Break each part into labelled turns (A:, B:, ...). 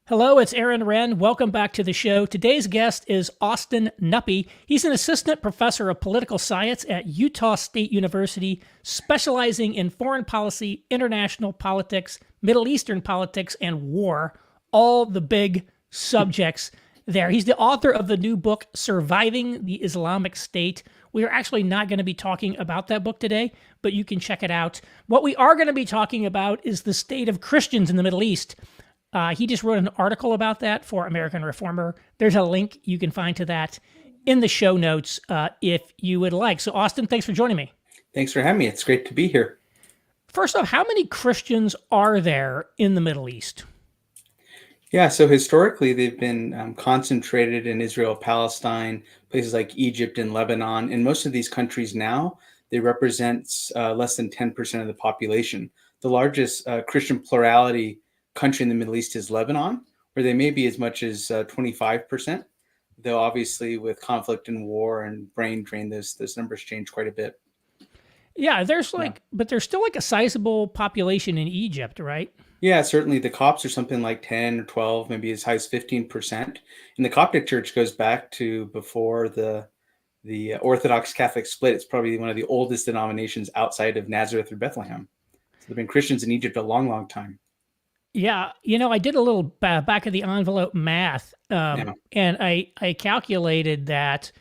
A: Hello, it's Aaron Wren. Welcome back to the show. Today's guest is Austin Knuppe. He's an assistant professor of political science at Utah State University, specializing in foreign policy, international politics, Middle Eastern politics, and war, all the big subjects there. He's the author of the new book, Surviving the Islamic State. We are actually not going to be talking about that book today, but you can check it out. What we are going to be talking about is the state of Christians in the Middle East. He just wrote an article about that for American Reformer. There's a link you can find to that in the show notes if you would like. So, Austin, thanks for joining me.
B: Thanks for having me. It's great to be here.
A: First off, how many Christians are there in the Middle East?
B: Yeah, so historically, they've been concentrated in Israel, Palestine, places like Egypt and Lebanon. In most of these countries now, they represent less than 10% of the population. The largest Christian plurality country in the Middle East is Lebanon, where they may be as much as 25%, though obviously with conflict and war and brain drain, those numbers change quite a bit.
A: Yeah, but there's still like a sizable population in Egypt, right?
B: Yeah, certainly the Copts are something like 10 or 12, maybe as high as 15%. And the Coptic Church goes back to before the Orthodox Catholic split. It's probably one of the oldest denominations outside of Nazareth or Bethlehem. So there have been Christians in Egypt a long, long time.
A: Yeah, I did a little back of the envelope math, and I calculated that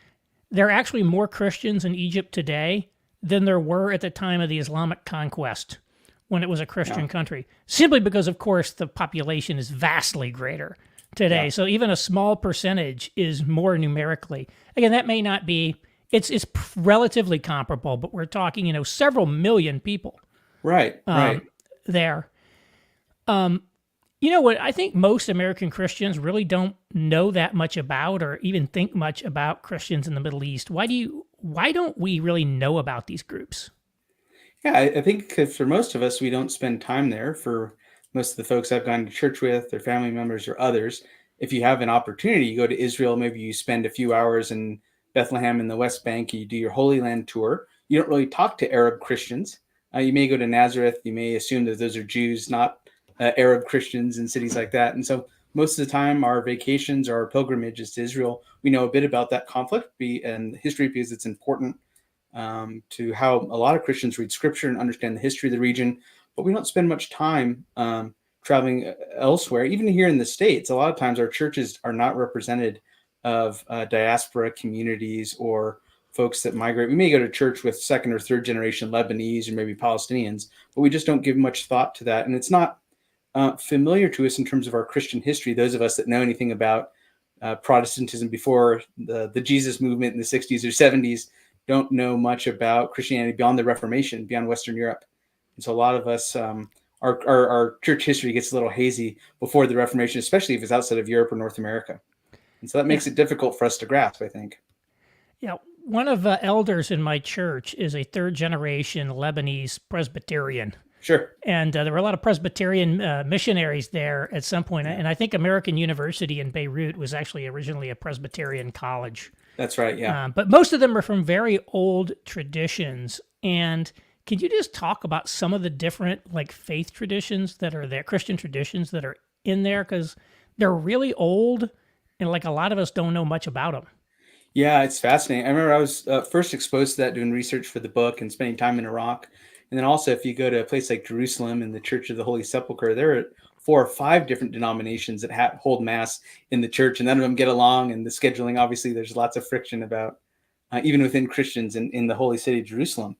A: there are actually more Christians in Egypt today than there were at the time of the Islamic conquest, when it was a Christian country, simply because, of course, the population is vastly greater today. Yeah. So even a small percentage is more numerically. Again, that may not be, it's relatively comparable, but we're talking, several million people.
B: Right.
A: There. What I think most American Christians really don't know that much about or even think much about Christians in the Middle East. Why don't we really know about these groups?
B: Yeah, I think for most of us, we don't spend time there. For most of the folks I've gone to church with, their family members or others, if you have an opportunity, you go to Israel, maybe you spend a few hours in Bethlehem in the West Bank, you do your Holy Land tour. You don't really talk to Arab Christians. You may go to Nazareth. You may assume that those are Jews, not Arab Christians in cities like that. And so most of the time, our vacations or our pilgrimages to Israel, we know a bit about that conflict and history because it's important to how a lot of Christians read scripture and understand the history of the region. But we don't spend much time traveling elsewhere. Even here in the States, a lot of times our churches are not represented of diaspora communities or folks that migrate. We may go to church with second or third generation Lebanese or maybe Palestinians, but we just don't give much thought to that. And it's not familiar to us in terms of our Christian history. Those of us that know anything about Protestantism before the Jesus movement in the 60s or 70s don't know much about Christianity beyond the Reformation, beyond Western Europe. And so a lot of us, our church history gets a little hazy before the Reformation, especially if it's outside of Europe or North America. And so that makes it difficult for us to grasp, I think.
A: Yeah, one of the elders in my church is a third generation Lebanese Presbyterian.
B: Sure.
A: And there were a lot of Presbyterian missionaries there at some point. And I think American University in Beirut was actually originally a Presbyterian college.
B: That's right, yeah.
A: But most of them are from very old traditions. And could you just talk about some of the different faith traditions that are there, Christian traditions that are in there? Because they're really old and a lot of us don't know much about them.
B: Yeah, it's fascinating. I remember I was first exposed to that doing research for the book and spending time in Iraq. And then also, if you go to a place like Jerusalem and the Church of the Holy Sepulchre, there are 4 or 5 different denominations that hold mass in the church, and none of them get along. And the scheduling, obviously, there's lots of friction about, even within Christians in the holy city of Jerusalem.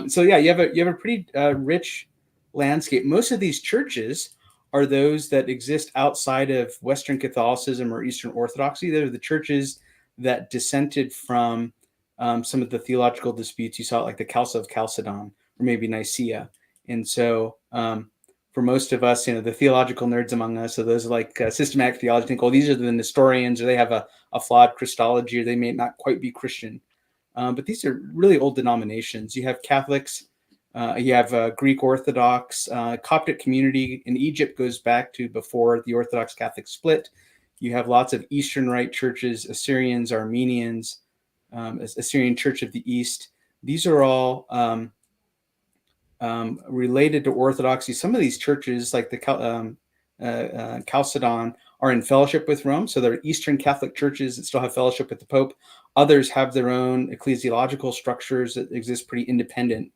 B: So yeah, you have a pretty rich landscape. Most of these churches are those that exist outside of Western Catholicism or Eastern Orthodoxy. They're the churches that dissented from some of the theological disputes you saw, like the Council of Chalcedon or maybe Nicaea. And so for most of us, the theological nerds among us, so those like systematic theology think, these are the Nestorians, or they have a flawed Christology, or they may not quite be Christian. But these are really old denominations. You have Catholics, you have Greek Orthodox, Coptic community in Egypt goes back to before the Orthodox Catholic split. You have lots of Eastern Rite churches, Assyrians, Armenians, Assyrian Church of the East. These are all related to Orthodoxy. Some of these churches, like Chalcedon are in fellowship with Rome. So there are Eastern Catholic churches that still have fellowship with the Pope. Others have their own ecclesiological structures that exist pretty independent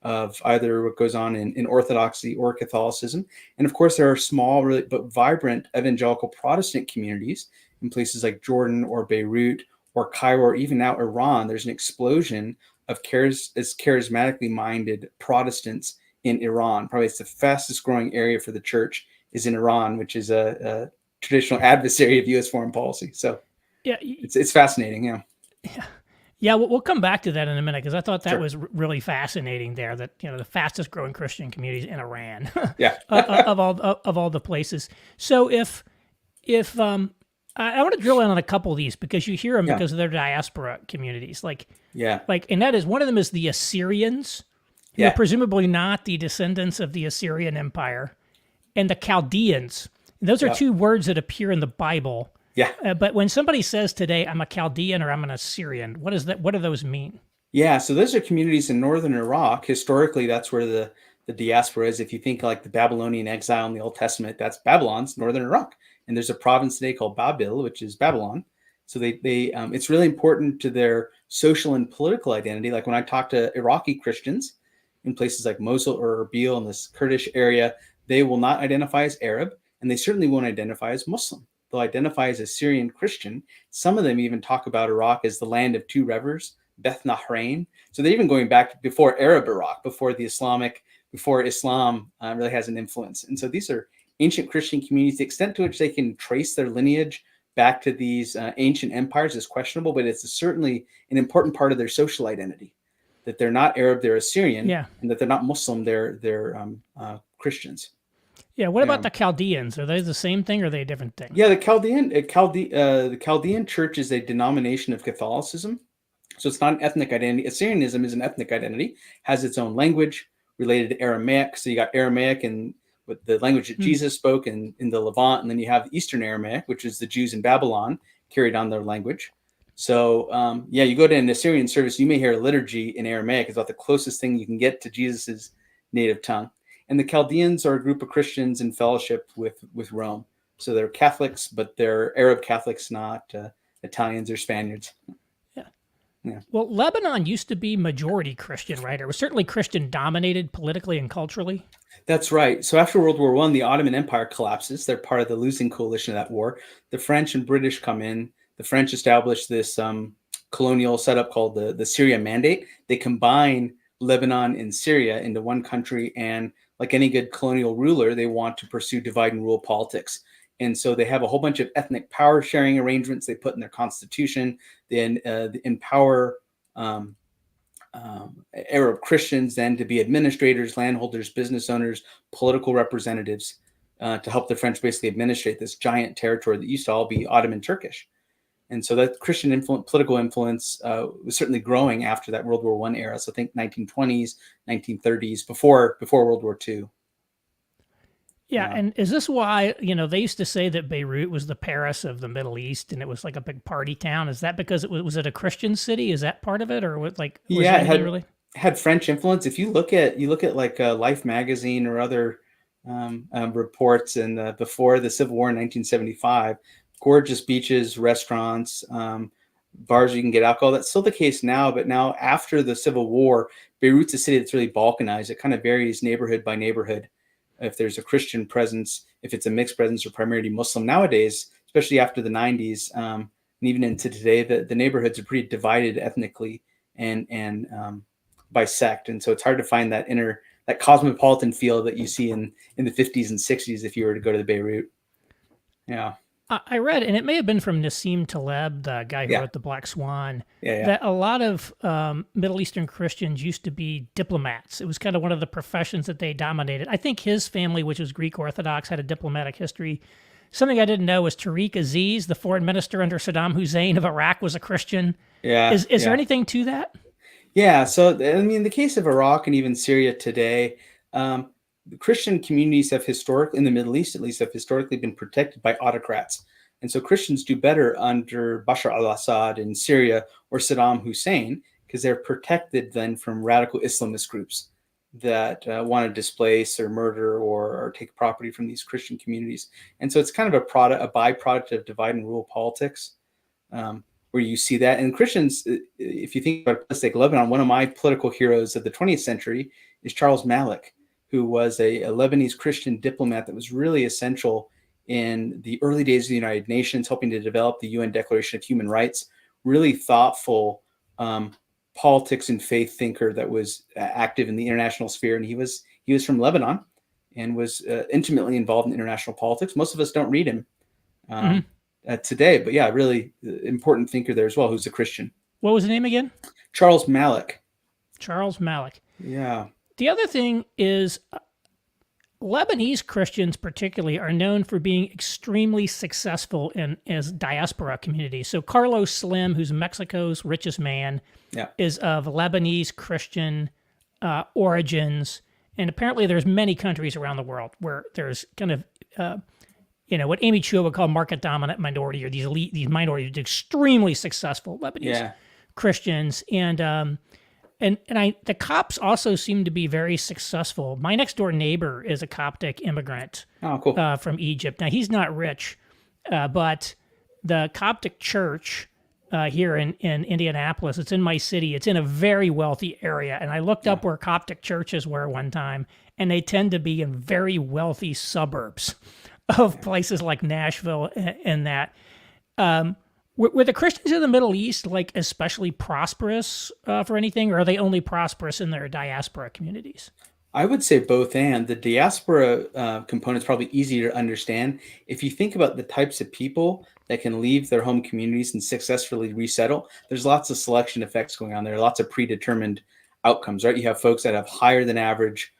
B: of either what goes on in Orthodoxy or Catholicism. And of course, there are small really, but vibrant evangelical Protestant communities in places like Jordan or Beirut or Cairo or even now Iran. There's an explosion of charismatically minded Protestants in Iran. Probably it's the fastest growing area for the church is in Iran, which is a traditional adversary of U.S. foreign policy. So
A: Yeah,
B: it's fascinating. Yeah.
A: yeah. We'll come back to that in a minute because I thought that
B: Sure.
A: was really fascinating. There, that the fastest growing Christian communities in Iran,
B: Yeah.
A: of all the places. So if I want to drill in on a couple of these because you hear them
B: Yeah.
A: because of their diaspora communities,
B: Yeah.
A: and that is one of them is the Assyrians, who
B: Yeah.
A: are presumably not the descendants of the Assyrian Empire, and the Chaldeans. Those are
B: Yeah.
A: two words that appear in the Bible.
B: Yeah.
A: But when somebody says today, I'm a Chaldean or I'm an Assyrian, what is that? What do those mean?
B: Yeah, so those are communities in northern Iraq. Historically, that's where the diaspora is. If you think like the Babylonian exile in the Old Testament, that's Babylon's northern Iraq. And there's a province today called Babil, which is Babylon. So they it's really important to their social and political identity. Like when I talk to Iraqi Christians in places like Mosul or Erbil in this Kurdish area, they will not identify as Arab, and they certainly won't identify as Muslim. They'll identify as a Syrian Christian. Some of them even talk about Iraq as the land of two rivers, Beth Nahrain. So they're even going back before Arab Iraq, before Islam really has an influence. And so these are ancient Christian communities. The extent to which they can trace their lineage back to these ancient empires is questionable, but it's certainly an important part of their social identity. That they're not Arab, they're Assyrian,
A: Yeah.
B: and that they're not Muslim, they're Christians.
A: Yeah. What about the Chaldeans? Are they the same thing or are they a different thing?
B: Yeah, the Chaldean church is a denomination of Catholicism. So it's not an ethnic identity. Assyrianism is an ethnic identity, has its own language related to Aramaic. So you got Aramaic and with the language that Jesus spoke in the Levant, and then you have Eastern Aramaic, which is the Jews in Babylon carried on their language. So you go to an Assyrian service, you may hear a liturgy in Aramaic. It's about the closest thing you can get to Jesus's native tongue. And the Chaldeans are a group of Christians in fellowship with Rome. So they're Catholics, but they're Arab Catholics, not Italians or Spaniards.
A: Yeah. Well, Lebanon used to be majority Christian, right? It was certainly Christian dominated politically and culturally.
B: That's right. So after World War I, the Ottoman Empire collapses. They're part of the losing coalition of that war. The French and British come in. The French establish this colonial setup called the Syria Mandate. They combine Lebanon and Syria into one country. And like any good colonial ruler, they want to pursue divide and rule politics. And so they have a whole bunch of ethnic power sharing arrangements they put in their constitution. Then they empower Arab Christians then to be administrators, landholders, business owners, political representatives to help the French basically administrate this giant territory that used to all be Ottoman Turkish. And so that Christian political influence was certainly growing after that World War I era. So I think 1920s, 1930s, before World War II.
A: Yeah, and is this why, they used to say that Beirut was the Paris of the Middle East and it was like a big party town? Is that because was it a Christian city? Is that part of it? Or was
B: it had French influence. If you look at like Life magazine or other reports and before the Civil War in 1975, gorgeous beaches, restaurants, bars you can get alcohol. That's still the case now, but now after the Civil War, Beirut's a city that's really Balkanized. It kind of varies neighborhood by neighborhood. If there's a Christian presence, if it's a mixed presence or primarily Muslim nowadays, especially after the 90s, and even into today, the neighborhoods are pretty divided ethnically and by sect. And so it's hard to find that cosmopolitan feel that you see in the 50s and 60s if you were to go to the Beirut. Yeah.
A: I read, and it may have been from Nassim Taleb, the guy who wrote The Black Swan, that a lot of Middle Eastern Christians used to be diplomats. It was kind of one of the professions that they dominated. I think his family, which was Greek Orthodox, had a diplomatic history. Something I didn't know was Tariq Aziz, the foreign minister under Saddam Hussein of Iraq, was a Christian.
B: Yeah.
A: Is there anything to that?
B: Yeah. So, I mean, in the case of Iraq and even Syria today, the Christian communities in the Middle East at least, have historically been protected by autocrats. And so Christians do better under Bashar al-Assad in Syria or Saddam Hussein because they're protected then from radical Islamist groups. that want to displace or murder or take property from these Christian communities. And so it's kind of a byproduct of divide and rule politics, where you see that. And Christians, if you think about a place like Lebanon, one of my political heroes of the 20th century is Charles Malik, who was a Lebanese Christian diplomat that was really essential in the early days of the United Nations, helping to develop the UN Declaration of Human Rights. Really thoughtful politics and faith thinker that was active in the international sphere. And he was from Lebanon and was intimately involved in international politics. Most of us don't read him today, but yeah, really important thinker there as well, who's a Christian.
A: What was the name again?
B: Charles Malik.
A: Charles Malik.
B: Yeah.
A: The other thing is Lebanese Christians particularly are known for being extremely successful as diaspora communities. So Carlos Slim, who's Mexico's richest man, is of Lebanese Christian origins. And apparently there's many countries around the world where there's kind of, what Amy Chua would call market dominant minority, or these minorities, extremely successful Lebanese Christians. And the Copts also seem to be very successful. My next door neighbor is a Coptic immigrant from Egypt. Now, he's not rich, but the Coptic church here in Indianapolis, it's in my city, it's in a very wealthy area. And I looked up where Coptic churches were one time, and they tend to be in very wealthy suburbs of places like Nashville and that. Were the Christians in the Middle East especially prosperous for anything, or are they only prosperous in their diaspora communities?
B: I would say both, and the diaspora component is probably easier to understand. If you think about the types of people that can leave their home communities and successfully resettle, there's lots of selection effects going on there, lots of predetermined outcomes, right? You have folks that have higher than average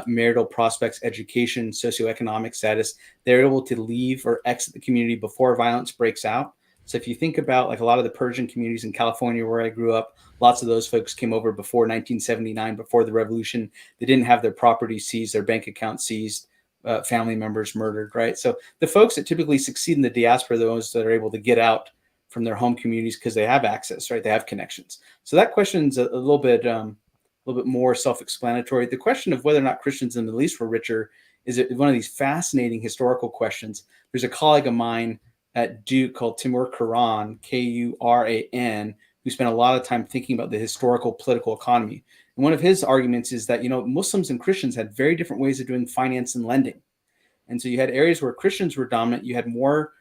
B: marital prospects, education, socioeconomic status. They're able to leave or exit the community before violence breaks out. So if you think about a lot of the Persian communities in California where I grew up, lots of those folks came over before 1979, before the revolution. They didn't have their property seized, their bank account seized, family members murdered, right? So the folks that typically succeed in the diaspora are those that are able to get out from their home communities because they have access, right? They have connections. So that question's a little bit more self-explanatory. The question of whether or not Christians in the Middle East were richer is one of these fascinating historical questions. There's a colleague of mine at Duke called Timur Kuran, Kuran, who spent a lot of time thinking about the historical political economy. And one of his arguments is that, Muslims and Christians had very different ways of doing finance and lending. And so you had areas where Christians were dominant. You had more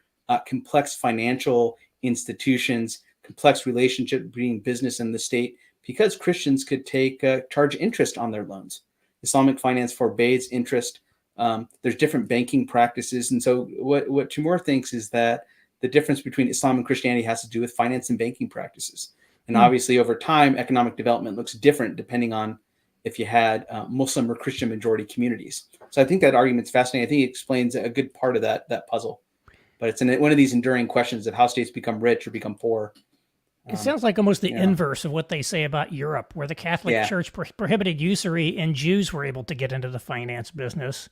B: complex financial institutions, complex relationship between business and the state, because Christians could charge interest on their loans. Islamic finance forbids interest. There's different banking practices. And so what Timur thinks is that the difference between Islam and Christianity has to do with finance and banking practices. And obviously over time, economic development looks different depending on if you had Muslim or Christian majority communities. So I think that argument's fascinating. I think it explains a good part of that puzzle. But it's one of these enduring questions of how states become rich or become poor.
A: It sounds like almost the inverse of what they say about Europe, where the Catholic Church prohibited usury and Jews were able to get into the finance business.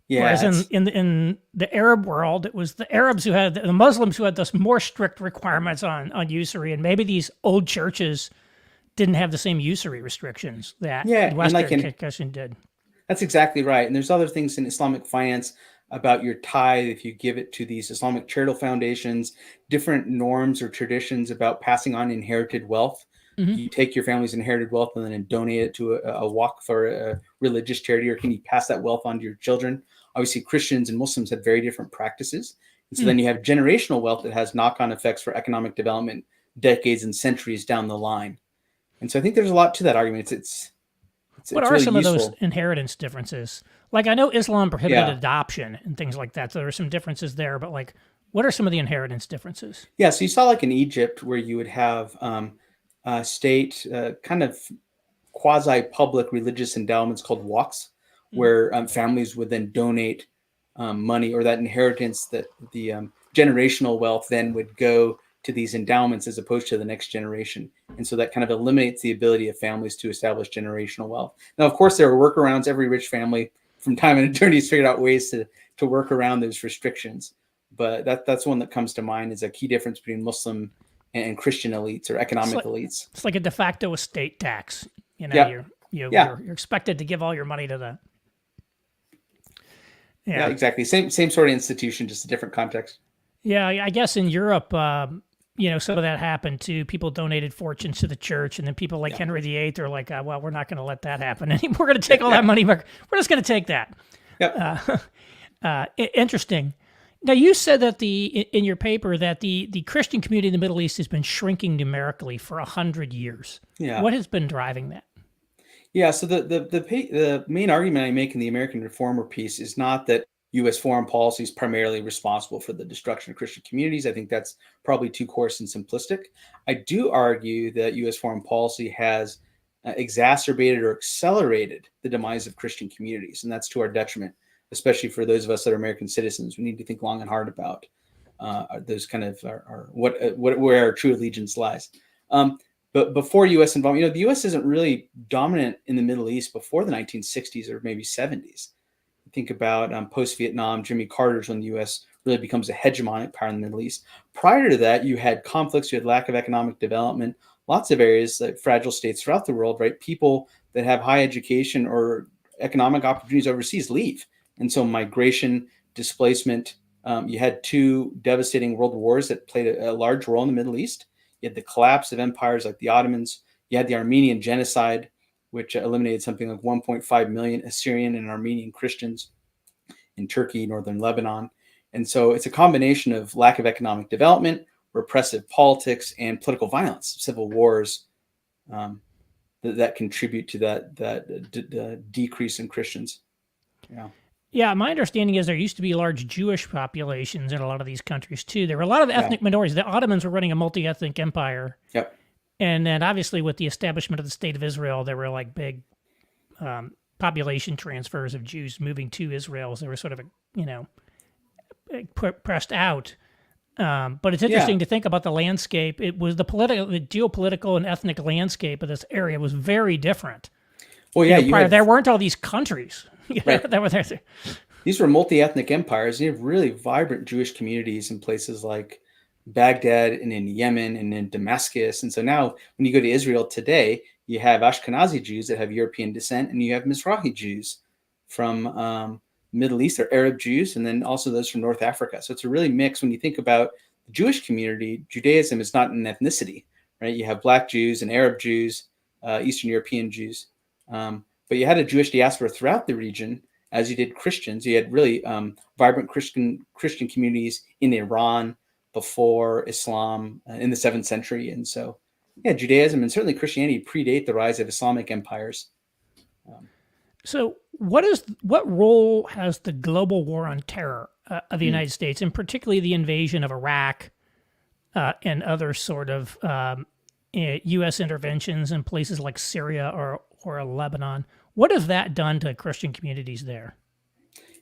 A: Yeah, whereas in the Arab world, it was the Arabs the Muslims who had those more strict requirements on usury, and maybe these old churches didn't have the same usury restrictions that Western Christian did.
B: That's exactly right. And there's other things in Islamic finance about your tithe, if you give it to these Islamic charitable foundations, different norms or traditions about passing on inherited wealth. Mm-hmm. You take your family's inherited wealth and then donate it to a waqf or a religious charity, or can you pass that wealth on to your children? Obviously, Christians and Muslims had very different practices. And so then you have generational wealth that has knock-on effects for economic development decades and centuries down the line. And so I think there's a lot to that argument.
A: What are really some useful. Of those inheritance differences? Like, I know Islam prohibited adoption and things like that, so there are some differences there, but what are some of the inheritance differences?
B: Yeah, so you saw in Egypt where you would have state kind of quasi-public religious endowments called waqfs, where families would then donate money, or that inheritance, that the generational wealth then would go to these endowments as opposed to the next generation. And so that kind of eliminates the ability of families to establish generational wealth. Now, of course, there are workarounds. Every rich family from time and eternity has figured out ways to work around those restrictions. But that's one that comes to mind as a key difference between Muslim and Christian elites or economic elites.
A: It's like a de facto estate tax. You're
B: Yeah.
A: You're expected to give all your money to the.
B: Yeah, exactly. Same sort of institution, just a different context.
A: Yeah, I guess in Europe, some of that happened too. People donated fortunes to the church, and then people like Henry VIII are like, well, we're not going to let that happen anymore. We're going to take all that money. We're just going to take that.
B: Yep.
A: Interesting. Now, you said that in your paper that the Christian community in the Middle East has been shrinking numerically for 100 years.
B: Yeah.
A: What has been driving that?
B: Yeah, so the main argument I make in the American Reformer piece is not that U.S. foreign policy is primarily responsible for the destruction of Christian communities. I think that's probably too coarse and simplistic. I do argue that U.S. foreign policy has exacerbated or accelerated the demise of Christian communities, and that's to our detriment, especially for those of us that are American citizens. We need to think long and hard about those kind of where our true allegiance lies. But before U.S. involvement, the U.S. isn't really dominant in the Middle East before the 1960s or maybe 70s. Think about post-Vietnam, Jimmy Carter's when the U.S. really becomes a hegemonic power in the Middle East. Prior to that, you had conflicts, you had lack of economic development, lots of areas, like fragile states throughout the world, right? People that have high education or economic opportunities overseas leave. And so migration, displacement, you had two devastating world wars that played a large role in the Middle East. You had the collapse of empires like the Ottomans. You had the Armenian genocide, which eliminated something like 1.5 million Assyrian and Armenian Christians in Turkey, northern Lebanon. And so it's a combination of lack of economic development, repressive politics, and political violence, civil wars that contribute to that decrease in Christians. Yeah.
A: Yeah, my understanding is there used to be large Jewish populations in a lot of these countries too. There were a lot of ethnic minorities. The Ottomans were running a multi-ethnic empire.
B: Yep.
A: And then obviously with the establishment of the State of Israel, there were like big population transfers of Jews moving to Israel. So they were sort of, pressed out. But it's interesting to think about the landscape. It was the geopolitical and ethnic landscape of this area was very different.
B: Well, yeah,
A: there weren't all these countries. That were there.
B: These were multi-ethnic empires. You have really vibrant Jewish communities in places like Baghdad and in Yemen and in Damascus. And so now when you go to Israel today, you have Ashkenazi Jews that have European descent, and you have Mizrahi Jews from Middle East or Arab Jews, and then also those from North Africa. So it's a really mix. When you think about the Jewish community, Judaism is not an ethnicity, right? You have Black Jews and Arab Jews, Eastern European Jews. But you had a Jewish diaspora throughout the region, as you did Christians. You had really vibrant Christian communities in Iran before Islam in the 7th century. And so, Judaism and certainly Christianity predate the rise of Islamic empires.
A: So what role has the global war on terror of the United States, and particularly the invasion of Iraq and other sort of U.S. interventions in places like Syria or Lebanon, what has that done to Christian communities there?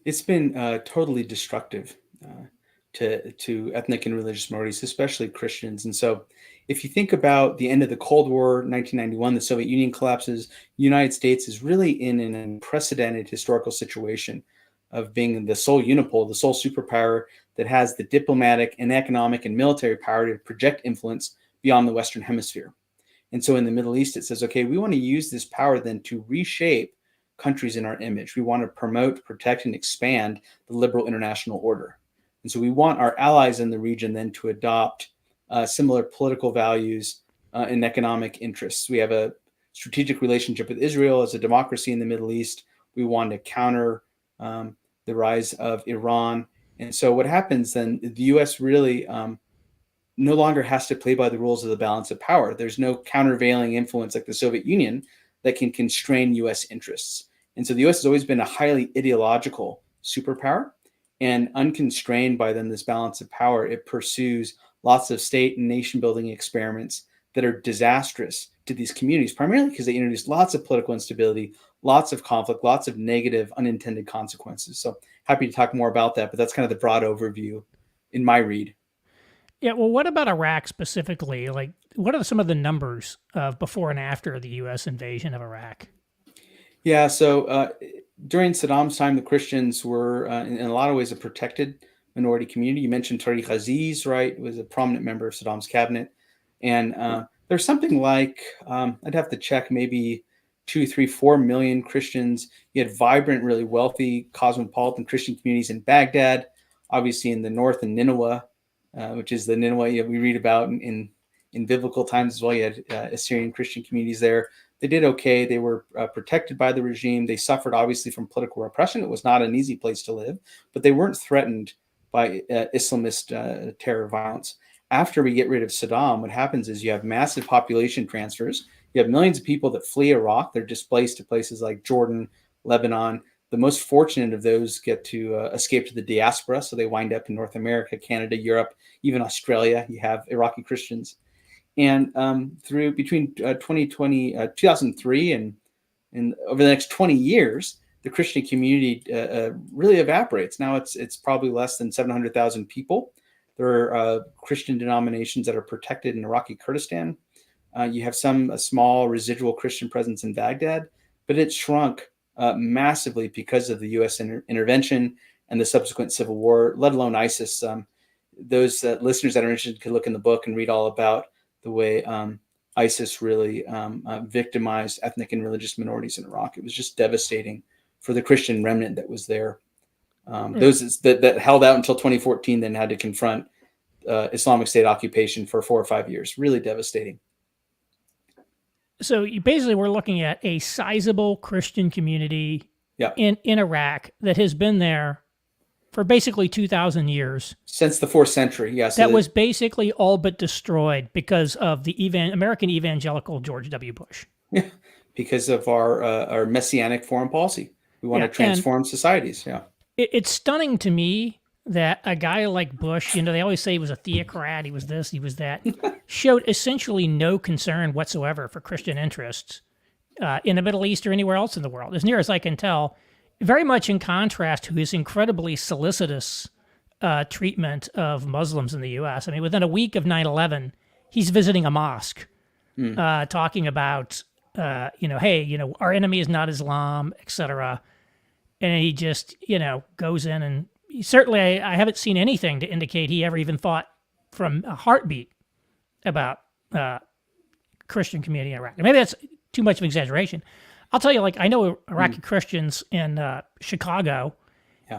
B: It's been totally destructive to ethnic and religious minorities, especially Christians. And so if you think about the end of the Cold War, 1991, the Soviet Union collapses, the United States is really in an unprecedented historical situation of being the sole unipole, the sole superpower that has the diplomatic and economic and military power to project influence beyond the Western Hemisphere. And so in the Middle East, it says, okay, we want to use this power then to reshape countries in our image. We want to promote, protect, and expand the liberal international order. And so we want our allies in the region then to adopt similar political values and economic interests. We have a strategic relationship with Israel as a democracy in the Middle East. We want to counter the rise of Iran. And so what happens then, the U.S. really no longer has to play by the rules of the balance of power. There's no countervailing influence like the Soviet Union that can constrain U.S. interests. And so the U.S. has always been a highly ideological superpower, and unconstrained by then this balance of power, it pursues lots of state and nation building experiments that are disastrous to these communities, primarily because they introduce lots of political instability, lots of conflict, lots of negative unintended consequences. So happy to talk more about that, but that's kind of the broad overview in my read.
A: Yeah, well, what about Iraq specifically? Like, what are some of the numbers of before and after the U.S. invasion of Iraq?
B: Yeah, so during Saddam's time, the Christians were, in a lot of ways, a protected minority community. You mentioned Tariq Aziz, right? Was a prominent member of Saddam's cabinet. And there's something like, I'd have to check, maybe 2, 3, 4 million Christians. You had vibrant, really wealthy, cosmopolitan Christian communities in Baghdad, obviously in the north in Nineveh, which is the Nineveh we read about in biblical times as well. You had Assyrian Christian communities there. They did okay. They were protected by the regime. They suffered, obviously, from political repression. It was not an easy place to live, but they weren't threatened by Islamist terror violence. After we get rid of Saddam, what happens is you have massive population transfers. You have millions of people that flee Iraq. They're displaced to places like Jordan, Lebanon. The most fortunate of those get to escape to the diaspora. So they wind up in North America, Canada, Europe, even Australia. You have Iraqi Christians. And through between 2003 and over the next 20 years, the Christian community really evaporates. Now it's probably less than 700,000 people. There are Christian denominations that are protected in Iraqi Kurdistan. You have a small residual Christian presence in Baghdad, but it shrunk massively because of the U.S. intervention and the subsequent civil war, let alone ISIS. Those listeners that are interested could look in the book and read all about the way ISIS really victimized ethnic and religious minorities in Iraq. It was just devastating for the Christian remnant that was there. Those that held out until 2014, then had to confront Islamic State occupation for 4 or 5 years. Really devastating.
A: So you basically we're looking at a sizable Christian community in Iraq that has been there for basically 2,000 years.
B: Since the 4th century, yes.
A: That was basically all but destroyed because of the American evangelical George W. Bush.
B: Yeah, because of our messianic foreign policy. We want to transform societies,
A: It's stunning to me that a guy like Bush, they always say he was a theocrat, he was this, he was that, showed essentially no concern whatsoever for Christian interests in the Middle East or anywhere else in the world, as near as I can tell, very much in contrast to his incredibly solicitous treatment of Muslims in the U.S. I mean, within a week of 9/11, he's visiting a mosque, talking about, hey, our enemy is not Islam, etc. And he just, goes in and certainly I haven't seen anything to indicate he ever even thought from a heartbeat about Christian community in Iraq. Maybe that's too much of an exaggeration. I'll tell you, I know Iraqi Christians in Chicago,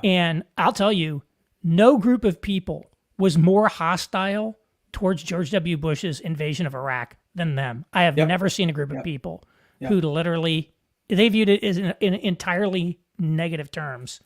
A: and I'll tell you, no group of people was more hostile towards George W. Bush's invasion of Iraq than them. I have never seen a group of people who literally, they viewed it as in entirely negative terms.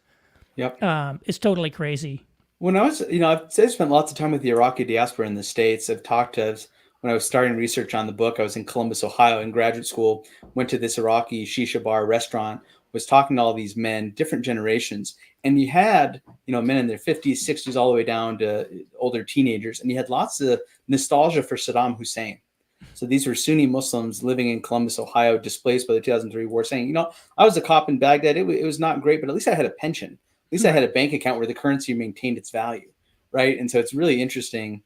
A: It's totally crazy.
B: When I was, I've spent lots of time with the Iraqi diaspora in the States. I've talked to, when I was starting research on the book, I was in Columbus, Ohio in graduate school, went to this Iraqi shisha bar restaurant, was talking to all these men, different generations. And you had, men in their 50s, 60s, all the way down to older teenagers. And you had lots of nostalgia for Saddam Hussein. So these were Sunni Muslims living in Columbus, Ohio, displaced by the 2003 war, saying, I was a cop in Baghdad. It was not great, but at least I had a pension. At least I had a bank account where the currency maintained its value, right? And so it's really interesting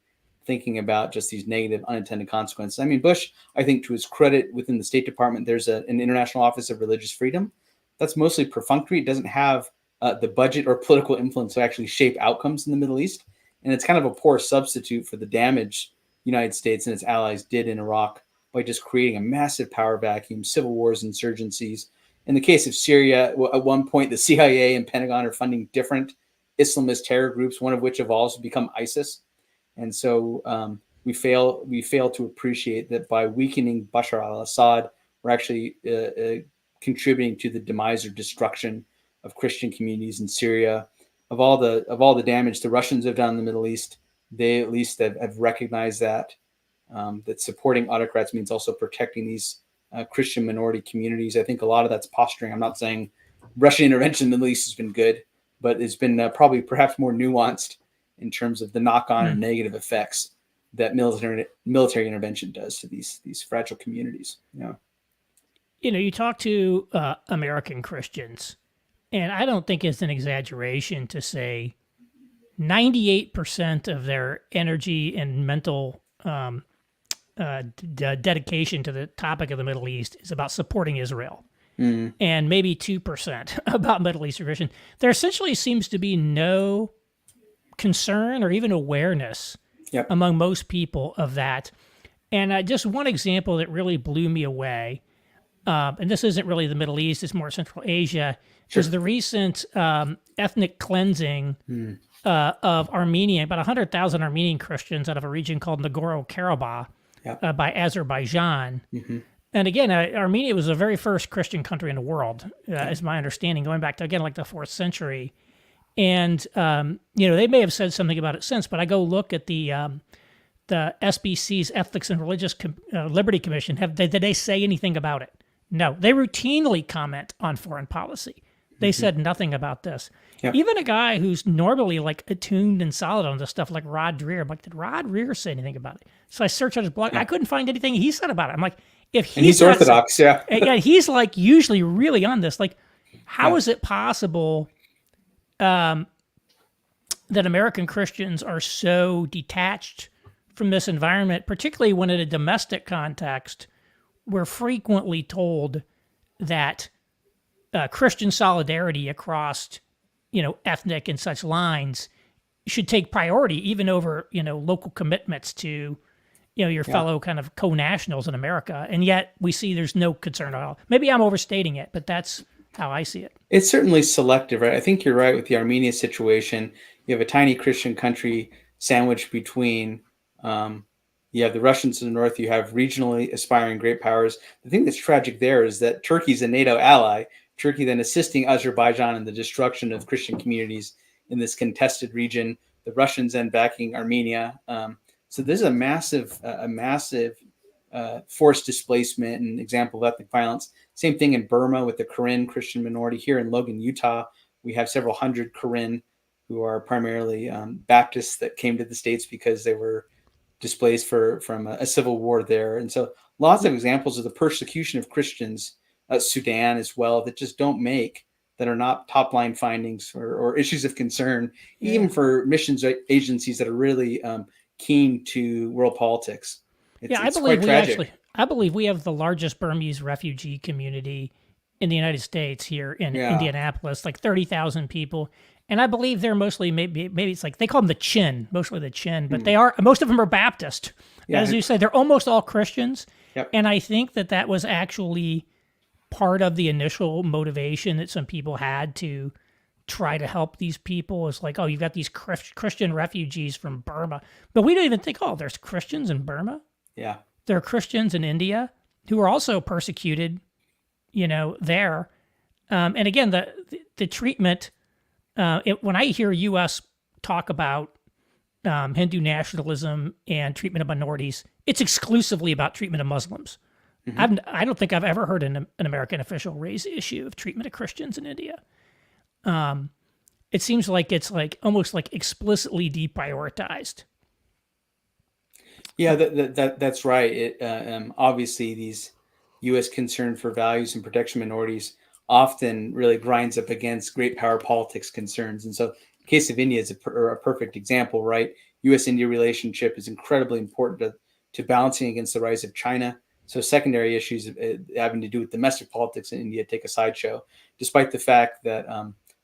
B: thinking about just these negative unintended consequences. I mean, Bush, I think to his credit, within the State Department, there's an International Office of Religious Freedom. That's mostly perfunctory. It doesn't have the budget or political influence to actually shape outcomes in the Middle East. And it's kind of a poor substitute for the damage the United States and its allies did in Iraq by just creating a massive power vacuum, civil wars, insurgencies. In the case of Syria, at one point, the CIA and Pentagon are funding different Islamist terror groups, one of which evolves to become ISIS. And so we fail to appreciate that by weakening Bashar al-Assad, we're actually contributing to the demise or destruction of Christian communities in Syria. Of all the damage the Russians have done in the Middle East, they at least have recognized that supporting autocrats means also protecting these Christian minority communities. I think a lot of that's posturing. I'm not saying Russian intervention in the Middle East has been good, but it's been perhaps more nuanced in terms of the knock-on and negative effects that military intervention does to these fragile communities.
A: You talk to American Christians, and I don't think it's an exaggeration to say 98% of their energy and mental dedication to the topic of the Middle East is about supporting Israel. And maybe 2% about Middle Eastern Christian. There essentially seems to be no concern or even awareness among most people of that. And just one example that really blew me away. and this isn't really the Middle East, it's more Central Asia,
B: Sure.
A: is the recent ethnic cleansing of Armenia, about 100,000 Armenian Christians out of a region called Nagorno-Karabakh
B: Yeah.
A: by Azerbaijan.
B: Mm-hmm.
A: And again, Armenia was the very first Christian country in the world, is my understanding, going back to, again, like the 4th century. And, they may have said something about it since, but I go look at the SBC's Ethics and Religious Liberty Commission. Did they say anything about it? No. They routinely comment on foreign policy. They said nothing about this.
B: Yep.
A: Even a guy who's normally like attuned and solid on this stuff, like Rod Dreher, I'm like, did Rod Dreher say anything about it? So I searched on his blog. I couldn't find anything he said about it. I'm like, if he's
B: Orthodox, yeah.
A: Yeah, he's like usually really on this. Like, how is it possible that American Christians are so detached from this environment, particularly when in a domestic context, we're frequently told that Christian solidarity across, ethnic and such lines should take priority even over, local commitments to, your fellow kind of co-nationals in America. And yet we see there's no concern at all. Maybe I'm overstating it, but that's how I see it.
B: It's certainly selective, right? I think you're right with the Armenia situation. You have a tiny Christian country sandwiched between, you have the Russians in the north, you have regionally aspiring great powers. The thing that's tragic there is that Turkey's a NATO ally. Turkey then assisting Azerbaijan in the destruction of Christian communities in this contested region. The Russians then backing Armenia. So there's a massive forced displacement and example of ethnic violence. Same thing in Burma with the Karen Christian minority. Here in Logan, Utah, we have several hundred Karen who are primarily Baptists that came to the States because they were displaced from a civil war there. And so lots of examples of the persecution of Christians, Sudan as well, that are not top line findings or issues of concern, even for missions agencies that are really keen to world politics.
A: I believe we have the largest Burmese refugee community in the United States here in Indianapolis, like 30,000 people. And I believe they're mostly, maybe it's like, they call them the Chin, mostly the Chin, but most of them are Baptist. As you say, they're almost all Christians.
B: Yep.
A: And I think that was actually part of the initial motivation that some people had to try to help these people, is like, oh, you've got these Christian refugees from Burma. But we don't even think, oh, there's Christians in Burma.
B: Yeah.
A: There are Christians in India who are also persecuted, there. And again, the treatment, when I hear U.S. talk about Hindu nationalism and treatment of minorities, it's exclusively about treatment of Muslims. Mm-hmm. I don't think I've ever heard an American official raise the issue of treatment of Christians in India. It seems like it's like almost like explicitly deprioritized.
B: Yeah, that's right. Obviously, these U.S. concern for values and protection of minorities often really grinds up against great power politics concerns. And so the case of India is a perfect example, right? U.S.-India relationship is incredibly important to balancing against the rise of China. So secondary issues having to do with domestic politics in India take a sideshow, despite the fact that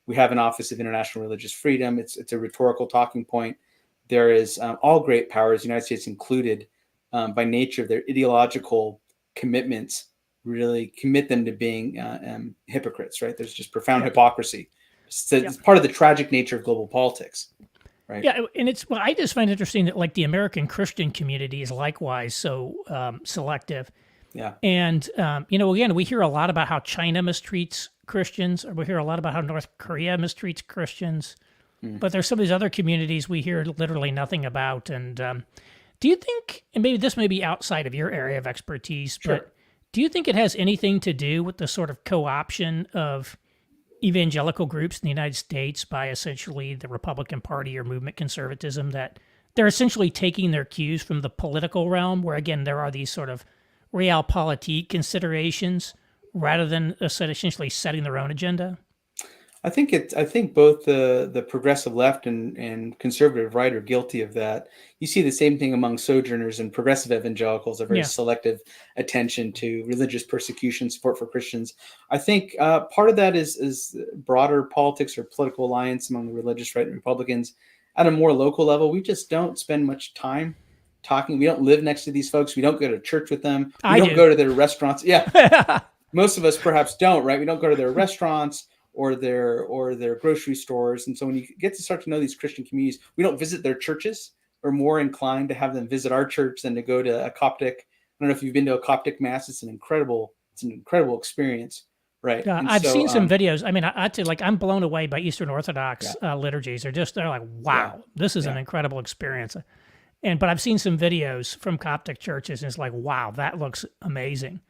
B: we have an Office of International Religious Freedom. It's a rhetorical talking point. There is all great powers, the United States included, by nature of their ideological commitments, really commit them to being hypocrites, right? There's just profound hypocrisy. So it's part of the tragic nature of global politics, right?
A: Yeah, and I just find it interesting that like the American Christian community is likewise so selective.
B: Yeah.
A: And, again, we hear a lot about how China mistreats Christians, or we hear a lot about how North Korea mistreats Christians. But there's some of these other communities we hear literally nothing about. And do you think, and maybe this may be outside of your area of expertise, but do you think it has anything to do with the sort of co-option of evangelical groups in the United States by essentially the Republican Party or movement conservatism, that they're essentially taking their cues from the political realm, where, again, there are these sort of realpolitik considerations rather than essentially setting their own agenda?
B: I think both the progressive left and conservative right are guilty of that. You see the same thing among sojourners and progressive evangelicals, a very selective attention to religious persecution, support for Christians. I think part of that is broader politics or political alliance among the religious right and Republicans. At a more local level, we just don't spend much time talking. We don't live next to these folks. We don't go to church with them. We don't go to their restaurants. Yeah. most of us perhaps don't, right? We don't go to their restaurants or their grocery stores. And so when you get to start to know these Christian communities, we don't visit their churches. We're more inclined to have them visit our church than to go to a Coptic. I don't know if you've been to a Coptic mass. It's an incredible experience, right? And
A: I've
B: so,
A: seen some videos. I mean, I too, like, I'm blown away by Eastern Orthodox liturgies. They're like, wow, this is an incredible experience. But I've seen some videos from Coptic churches, and it's like, wow, that looks amazing.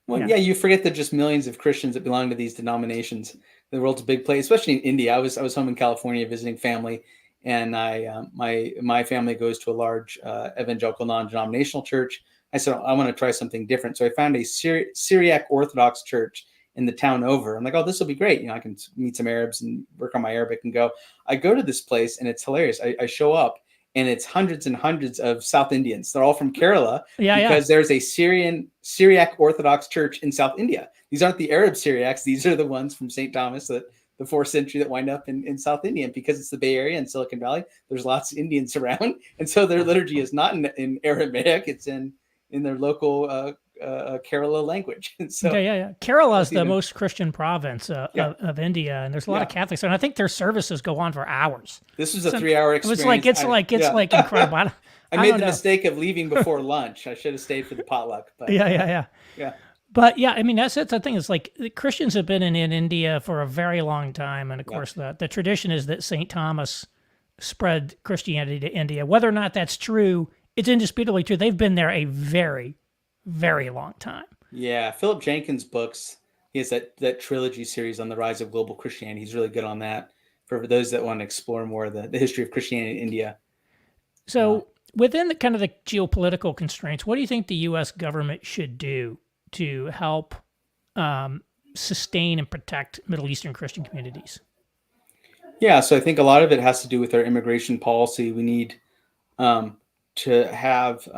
B: Well, you forget that just millions of Christians that belong to these denominations. The world's a big place, especially in India. I was home in California visiting family, and I my family goes to a large evangelical non-denominational church. I said, I want to try something different. So I found a Syriac Orthodox church in the town over. I'm like, oh, this will be great. I can meet some Arabs and work on my Arabic and go. I go to this place, and it's hilarious. I show up, and it's hundreds and hundreds of South Indians. They're all from Kerala because there's a Syriac Orthodox church in South India. These aren't the Arab Syriacs. These are the ones from St. Thomas, the 4th century, that wind up in South India. And because it's the Bay Area and Silicon Valley, there's lots of Indians around. And so their liturgy is not in Aramaic. It's in their local Kerala language. And so,
A: Kerala is the most Christian province of India, and there's a lot of Catholics, and I think their services go on for hours.
B: This was a 3-hour experience.
A: It's like incredible.
B: I made the mistake of leaving before lunch. I should have stayed for the potluck. But,
A: yeah. But I mean, that's the thing. It's like the Christians have been in India for a very long time, and of course, the tradition is that St. Thomas spread Christianity to India. Whether or not that's true, it's indisputably true. They've been there a very, very long time.
B: Yeah, Philip Jenkins' books, he has that trilogy series on the rise of global Christianity. He's really good on that for those that want to explore more the history of Christianity in India.
A: So within the kind of the geopolitical constraints, what do you think the U.S. government should do to help sustain and protect Middle Eastern Christian communities?
B: Yeah, so I think a lot of it has to do with our immigration policy. We need to have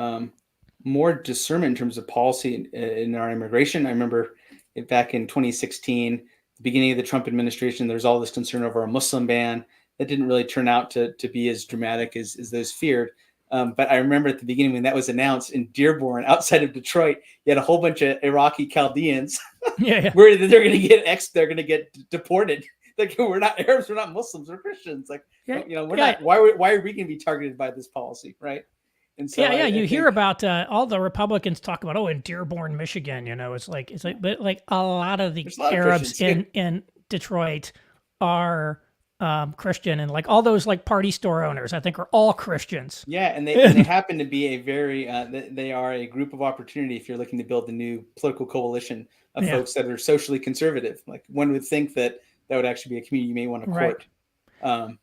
B: more discernment in terms of policy in our immigration. I remember back in 2016, the beginning of the Trump administration, there's all this concern over a Muslim ban. That didn't really turn out to be as dramatic as those feared. But I remember at the beginning when that was announced in Dearborn, outside of Detroit, you had a whole bunch of Iraqi Chaldeans worried that they're going to get deported. Like, we're not Arabs, we're not Muslims, we're Christians. Like, we're not. Why are we going to be targeted by this policy, right? And so
A: you hear about all the Republicans talk about, in Dearborn, Michigan, it's like, but like a lot of the Arabs in Detroit are Christian, and like all those like party store owners, I think, are all Christians.
B: Yeah, and they happen to be a very they are a group of opportunity if you're looking to build a new political coalition of folks that are socially conservative. Like, one would think that would actually be a community you may want to court. Right.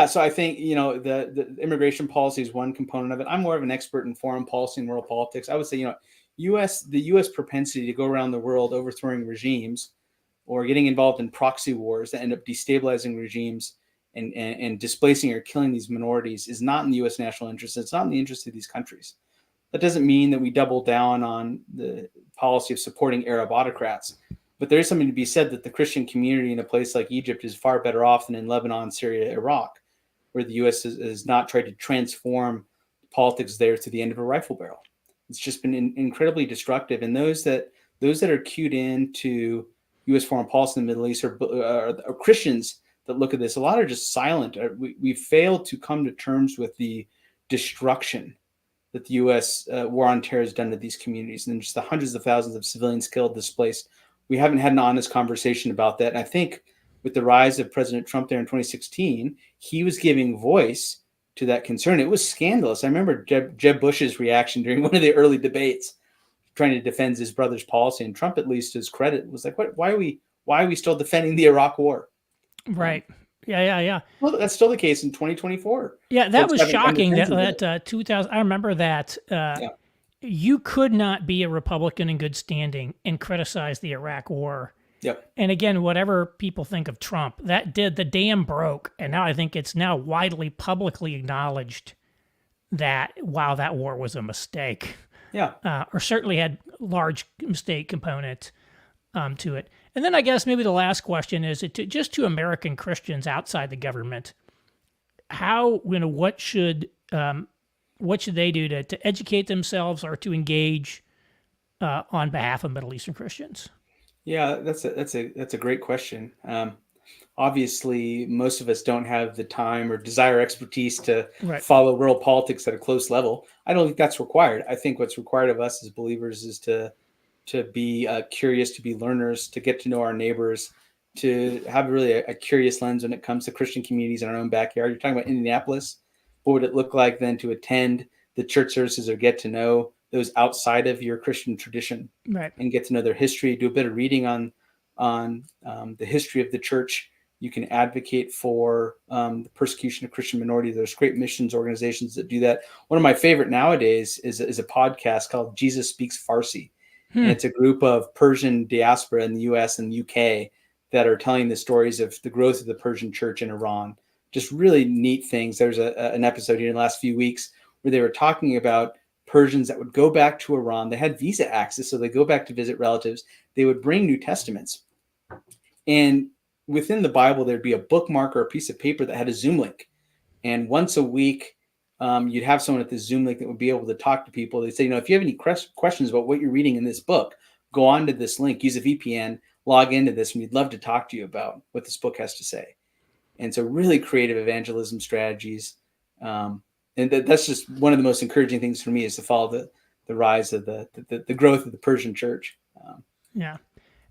B: So I think the immigration policy is one component of it. I'm more of an expert in foreign policy and world politics. I would say the U.S. propensity to go around the world overthrowing regimes or getting involved in proxy wars that end up destabilizing regimes and displacing or killing these minorities is not in the U.S. national interest. It's not in the interest of these countries. That doesn't mean that we double down on the policy of supporting Arab autocrats, but there is something to be said that the Christian community in a place like Egypt is far better off than in Lebanon, Syria, Iraq, where the U.S. has not tried to transform politics there to the end of a rifle barrel. It's just been incredibly destructive. And those that are cued into U.S. foreign policy in the Middle East are Christians that look at this. A lot are just silent. We failed to come to terms with the destruction that the U.S. War on terror has done to these communities, and just the hundreds of thousands of civilians killed, displaced. We haven't had an honest conversation about that. And I think with the rise of President Trump there in 2016, he was giving voice to that concern. It was scandalous. I remember Jeb Bush's reaction during one of the early debates, trying to defend his brother's policy, and Trump, at least to his credit, was like, "Why are we still defending the Iraq War?"
A: Right. Yeah.
B: Well, that's still the case in 2024.
A: Yeah, that was shocking. That 2000. I remember that. You could not be a Republican in good standing and criticize the Iraq War.
B: Yep.
A: And again, whatever people think of Trump, the dam broke, and now I think it's now widely publicly acknowledged that that war was a mistake.
B: Yeah.
A: Or certainly had large mistake component to it. And then I guess maybe the last question is to American Christians outside the government, what should they do to educate themselves or to engage on behalf of Middle Eastern Christians?
B: Yeah, that's a great question. Obviously, most of us don't have the time or desire expertise to
A: Right.
B: follow world politics at a close level. I don't think that's required. I think what's required of us as believers is to be curious, to be learners, to get to know our neighbors, to have really a curious lens when it comes to Christian communities in our own backyard. You're talking about Indianapolis. What would it look like then to attend the church services or get to know those outside of your Christian tradition
A: Right.
B: and get to know their history? Do a bit of reading on the history of the church. You can advocate for the persecution of Christian minorities. There's great missions organizations that do that. One of my favorite nowadays is a podcast called Jesus Speaks Farsi, and
A: Hmm.
B: it's a group of Persian diaspora in the U.S. and UK that are telling the stories of the growth of the Persian church in Iran. Just really neat things. There's an episode here in the last few weeks where they were talking about Persians that would go back to Iran. They had visa access, so they go back to visit relatives. They would bring New Testaments. And within the Bible, there'd be a bookmark or a piece of paper that had a Zoom link. And once a week, you'd have someone at the Zoom link that would be able to talk to people. They'd say, if you have any questions about what you're reading in this book, go on to this link, use a VPN, log into this, and we'd love to talk to you about what this book has to say. And so really creative evangelism strategies. And that's just one of the most encouraging things for me is to follow the rise of the growth of the Persian church.
A: Yeah.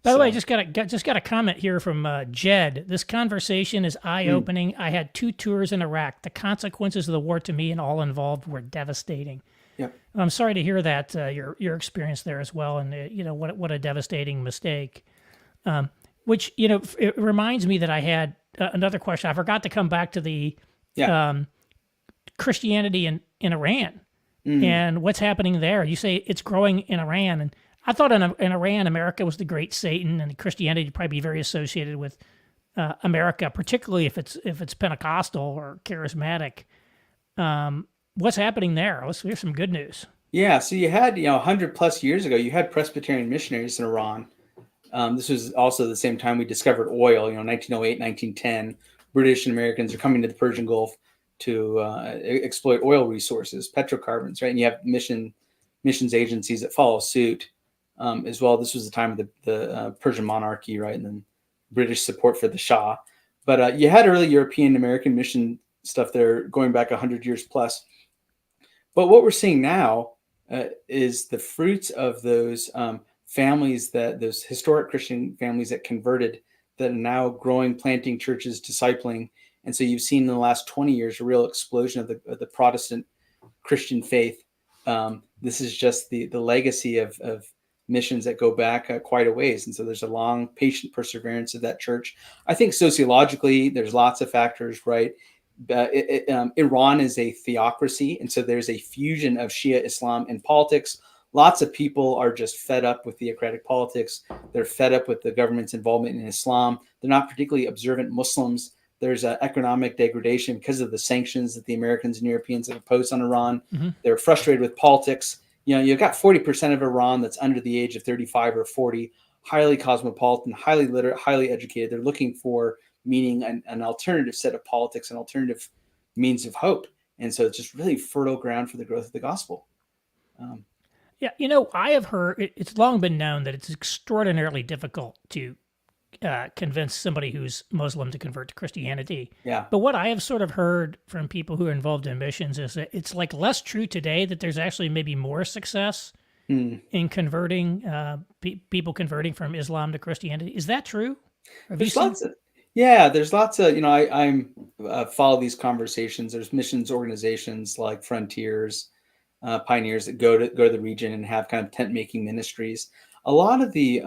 A: By the way, just got a comment here from Jed. This conversation is eye-opening. I had 2 tours in Iraq. The consequences of the war to me and all involved were devastating.
B: Yep.
A: I'm sorry to hear that your experience there as well, and what a devastating mistake. Which it reminds me that I had another question. I forgot to come back to the Christianity in Iran and what's happening there. You say it's growing in Iran, and I thought in Iran, America was the great Satan, and Christianity would probably be very associated with America, particularly if it's Pentecostal or charismatic. What's happening there? Here's some good news.
B: Yeah, so you had 100 plus years ago, you had Presbyterian missionaries in Iran. This was also the same time we discovered oil. 1908, 1910. British and Americans are coming to the Persian Gulf to exploit oil resources, petrocarbons, right? And you have missions agencies that follow suit. As well. This was the time of the Persian monarchy, right? And then British support for the Shah. But you had early European American mission stuff there going back 100 years plus. But what we're seeing now is the fruits of those families, those historic Christian families that converted, that are now growing, planting churches, discipling. And so you've seen in the last 20 years a real explosion of the Protestant Christian faith. This is just the legacy of missions that go back quite a ways. And so there's a long, patient perseverance of that church. I think sociologically, there's lots of factors, right? Iran is a theocracy. And so there's a fusion of Shia Islam and politics. Lots of people are just fed up with theocratic politics. They're fed up with the government's involvement in Islam. They're not particularly observant Muslims. There's economic degradation because of the sanctions that the Americans and Europeans have imposed on Iran. Mm-hmm. They're frustrated with politics. You've got 40% of Iran that's under the age of 35 or 40, highly cosmopolitan, highly literate, highly educated. They're looking for meaning, an alternative set of politics, an alternative means of hope. And so it's just really fertile ground for the growth of the gospel.
A: I have heard, it's long been known that it's extraordinarily difficult to convince somebody who's Muslim to convert to Christianity.
B: Yeah.
A: But what I have sort of heard from people who are involved in missions is that it's like less true today, that there's actually maybe more success in converting people converting from Islam to Christianity. Is that true?
B: There's lots of I follow these conversations. There's missions organizations like Frontiers, Pioneers that go to the region and have kind of tent making ministries. A lot of the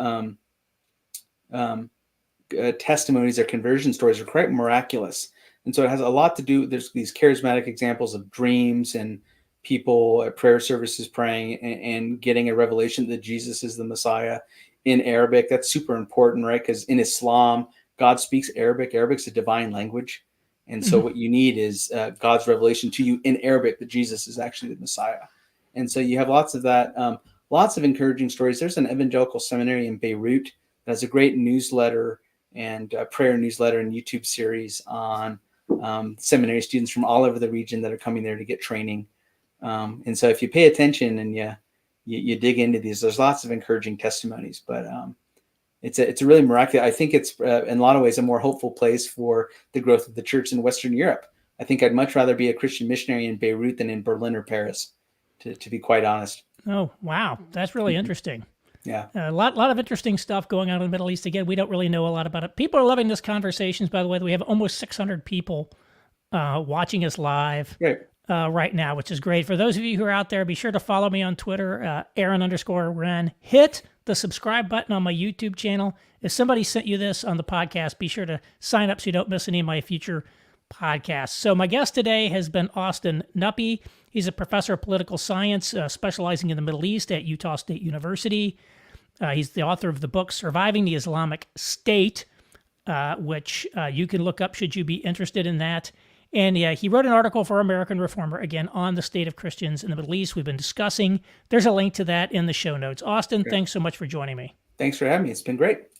B: testimonies or conversion stories are quite miraculous. And so it has a lot to do, there's these charismatic examples of dreams and people at prayer services praying and getting a revelation that Jesus is the Messiah in Arabic. That's super important, right? Because in Islam, God speaks Arabic. Arabic's a divine language. And so what you need is God's revelation to you in Arabic that Jesus is actually the Messiah. And so you have lots of that, lots of encouraging stories. There's an evangelical seminary in Beirut that has a great newsletter and prayer newsletter and YouTube series on seminary students from all over the region that are coming there to get training. And so if you pay attention and you dig into these, there's lots of encouraging testimonies. But it's a really miraculous. I think it's in a lot of ways a more hopeful place for the growth of the church in Western Europe. I think I'd much rather be a Christian missionary in Beirut than in Berlin or Paris, to be quite honest.
A: Oh, wow. That's really interesting.
B: Yeah.
A: A lot of interesting stuff going on in the Middle East. Again, we don't really know a lot about it. People are loving this conversations, by the way. We have almost 600 people watching us live right now, which is great. For those of you who are out there, be sure to follow me on Twitter, Aaron_Ren. Hit the subscribe button on my YouTube channel. If somebody sent you this on the podcast, be sure to sign up so you don't miss any of my future podcasts. So my guest today has been Austin Knuppe. He's a professor of political science, specializing in the Middle East at Utah State University. He's the author of the book Surviving the Islamic State, which you can look up should you be interested in that. And he wrote an article for American Reformer, again, on the state of Christians in the Middle East we've been discussing. There's a link to that in the show notes. Austin, thanks so much for joining me.
B: Thanks for having me. It's been great.